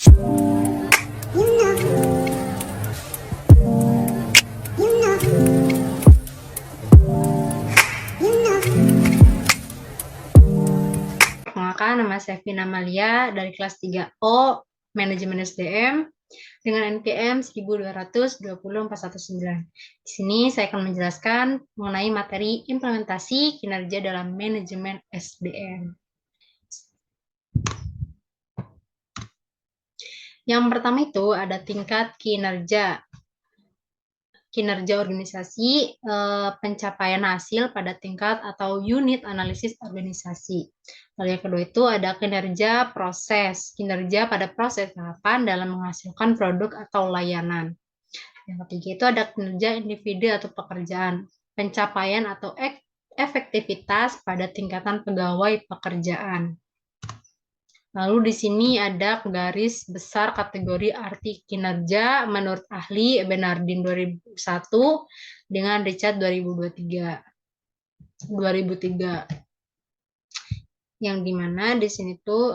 Perkenalkan, nama saya Vina Malia dari kelas 3O Manajemen SDM dengan NPM 1220419. Di sini saya akan menjelaskan mengenai materi implementasi kinerja dalam manajemen SDM. Yang pertama itu ada tingkat kinerja. Kinerja organisasi, pencapaian hasil pada tingkat atau unit analisis organisasi. Lalu yang kedua itu ada kinerja proses, kinerja pada proses tahapan dalam menghasilkan produk atau layanan. Yang ketiga itu ada kinerja individu atau pekerjaan, pencapaian atau efektivitas pada tingkatan pegawai pekerjaan. Lalu di sini ada garis besar kategori arti kinerja menurut ahli Bernardin 2001 dengan Richard 2003. Yang dimana di sini tuh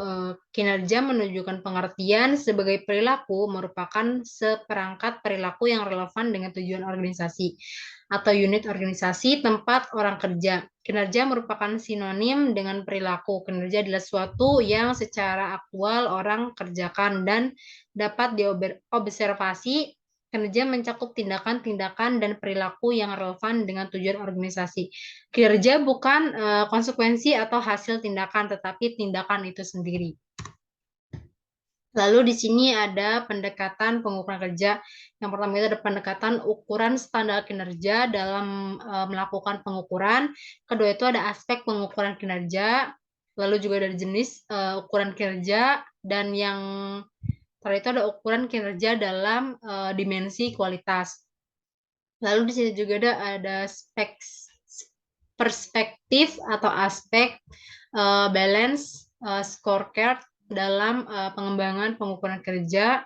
kinerja menunjukkan pengertian sebagai perilaku merupakan seperangkat perilaku yang relevan dengan tujuan organisasi atau unit organisasi tempat orang kerja. Kinerja merupakan sinonim dengan perilaku. Kinerja adalah suatu yang secara aktual orang kerjakan dan dapat diobservasi. Kinerja mencakup tindakan-tindakan dan perilaku yang relevan dengan tujuan organisasi. Kinerja bukan konsekuensi atau hasil tindakan, tetapi tindakan itu sendiri. Lalu di sini ada pendekatan pengukuran kerja. Yang pertama itu ada pendekatan ukuran standar kinerja dalam melakukan pengukuran. Kedua itu ada aspek pengukuran kinerja. Lalu juga ada jenis ukuran kinerja. Dan yang terakhir itu ada ukuran kinerja dalam dimensi kualitas. Lalu di sini juga ada perspektif atau aspek balance scorecard dalam pengembangan pengukuran kerja.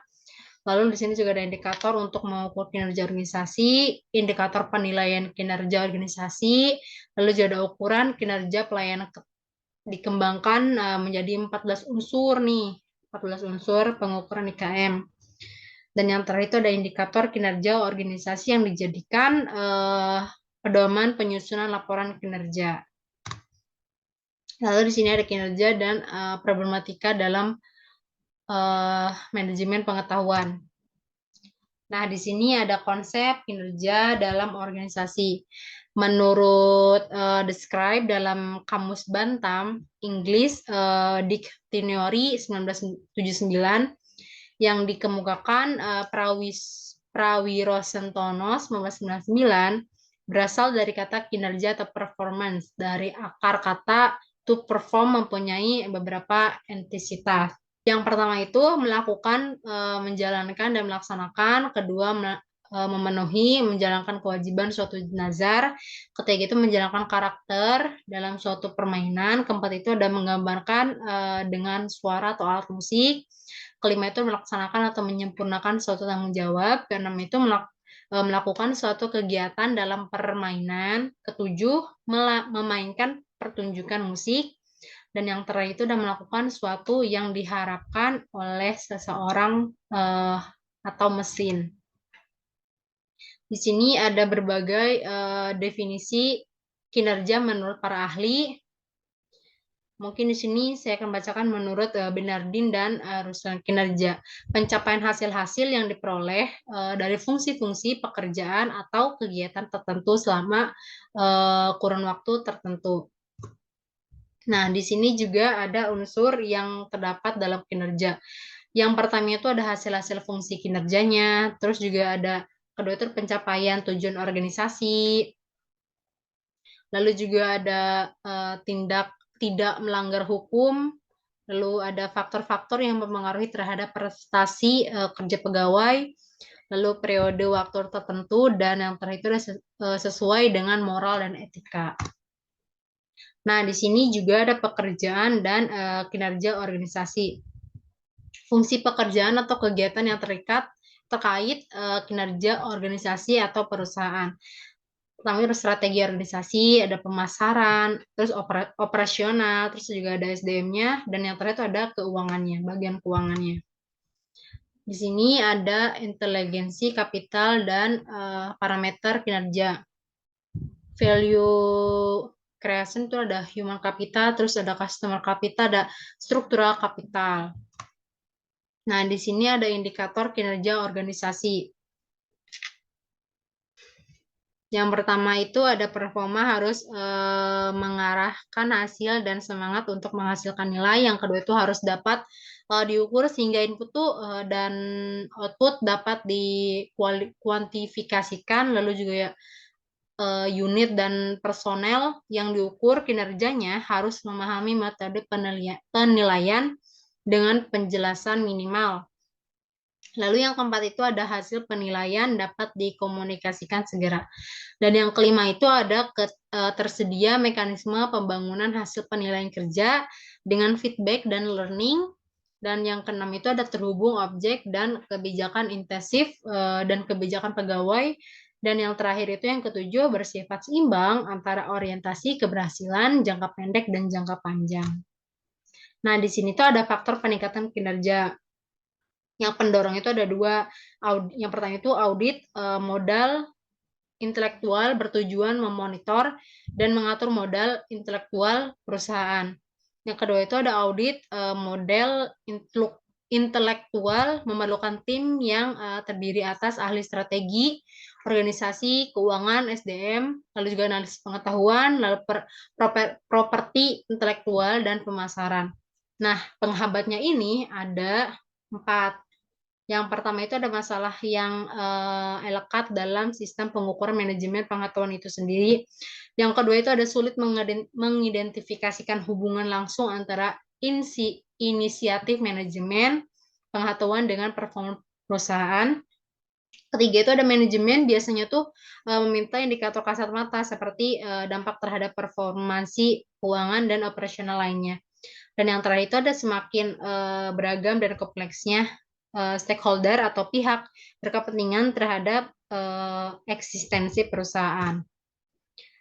Lalu di sini juga ada indikator untuk mengukur kinerja organisasi, indikator penilaian kinerja organisasi, lalu juga ada ukuran kinerja pelayanan dikembangkan menjadi 14 unsur nih, 14 unsur pengukuran IKM. Dan yang terakhir itu ada indikator kinerja organisasi yang dijadikan pedoman penyusunan laporan kinerja. Lalu di sini ada kinerja dan problematika dalam manajemen pengetahuan. Nah, di sini ada konsep kinerja dalam organisasi. Menurut describe dalam Kamus Bantam English Dictionary 1979 yang dikemukakan Prawirosentono 1999 berasal dari kata kinerja atau performance, dari akar kata to perform mempunyai beberapa entitas. Yang pertama itu melakukan, menjalankan dan melaksanakan. Kedua, memenuhi, menjalankan kewajiban suatu nazar. Ketiga itu menjalankan karakter dalam suatu permainan. Keempat itu ada menggambarkan dengan suara atau alat musik. Kelima itu melaksanakan atau menyempurnakan suatu tanggung jawab. Keenam itu melakukan suatu kegiatan dalam permainan. Ketujuh, memainkan pertunjukan musik. Dan yang terakhir itu sudah melakukan suatu yang diharapkan oleh seseorang atau mesin. Di sini ada berbagai definisi kinerja menurut para ahli. Mungkin di sini saya akan bacakan menurut Bernardin dan Ruslan. Kinerja, pencapaian hasil-hasil yang diperoleh dari fungsi-fungsi pekerjaan atau kegiatan tertentu selama kurun waktu tertentu. Nah, di sini juga ada unsur yang terdapat dalam kinerja. Yang pertama itu ada hasil-hasil fungsi kinerjanya, terus juga ada kedua itu pencapaian tujuan organisasi, lalu juga ada tindak tidak melanggar hukum, lalu ada faktor-faktor yang mempengaruhi terhadap prestasi kerja pegawai, lalu periode waktu tertentu, dan yang terakhir itu sesuai dengan moral dan etika. Nah, di sini juga ada pekerjaan dan kinerja organisasi. Fungsi pekerjaan atau kegiatan yang terkait kinerja organisasi atau perusahaan. Pertama itu strategi organisasi, ada pemasaran, terus operasional, terus juga ada SDM-nya, dan yang terakhir itu ada keuangannya, bagian keuangannya. Di sini ada inteligensi, kapital, dan parameter kinerja. Value creation itu ada human capital, terus ada customer capital, ada structural capital. Nah, di sini ada indikator kinerja organisasi. Yang pertama itu ada performa harus mengarahkan hasil dan semangat untuk menghasilkan nilai. Yang kedua itu harus dapat diukur sehingga input tuh dan output dapat dikuantifikasikan. Lalu juga ya unit dan personel yang diukur kinerjanya harus memahami metode penilaian dengan penjelasan minimal. Lalu yang keempat itu ada hasil penilaian dapat dikomunikasikan segera. Dan yang kelima itu ada tersedia mekanisme pembangunan hasil penilaian kerja dengan feedback dan learning. Dan yang keenam itu ada terhubung objek dan kebijakan intensif dan kebijakan pegawai. Dan yang terakhir itu yang ketujuh bersifat seimbang antara orientasi keberhasilan jangka pendek dan jangka panjang. Nah, di sini tuh ada faktor peningkatan kinerja. Yang pendorong itu ada dua. Yang pertama itu audit modal intelektual bertujuan memonitor dan mengatur modal intelektual perusahaan. Yang kedua itu ada audit model intelektual memerlukan tim yang terdiri atas ahli strategi, organisasi, keuangan, SDM, lalu juga analisis pengetahuan, lalu properti intelektual dan pemasaran. Nah, penghambatnya ini ada 4. Yang pertama itu ada masalah yang lekat dalam sistem pengukuran manajemen pengetahuan itu sendiri. Yang kedua itu ada sulit mengidentifikasikan hubungan langsung antara inisiatif manajemen pengetahuan dengan performa perusahaan. Ketiga itu ada manajemen biasanya tuh meminta indikator kasat mata seperti dampak terhadap performansi keuangan dan operasional lainnya. Dan yang terakhir itu ada semakin beragam dan kompleksnya stakeholder atau pihak berkepentingan terhadap eksistensi perusahaan.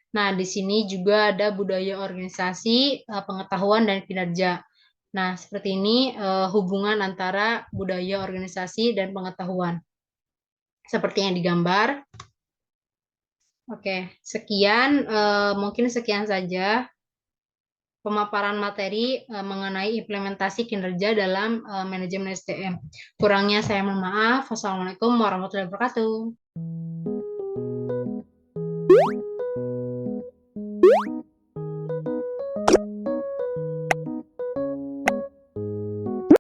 Nah, di sini juga ada budaya organisasi, pengetahuan, dan kinerja. Nah, seperti ini hubungan antara budaya organisasi dan pengetahuan. Seperti yang digambar. Oke, sekian. Mungkin sekian saja pemaparan materi mengenai implementasi kinerja dalam manajemen SDM. Kurangnya saya mohon maaf. Wassalamualaikum warahmatullahi wabarakatuh.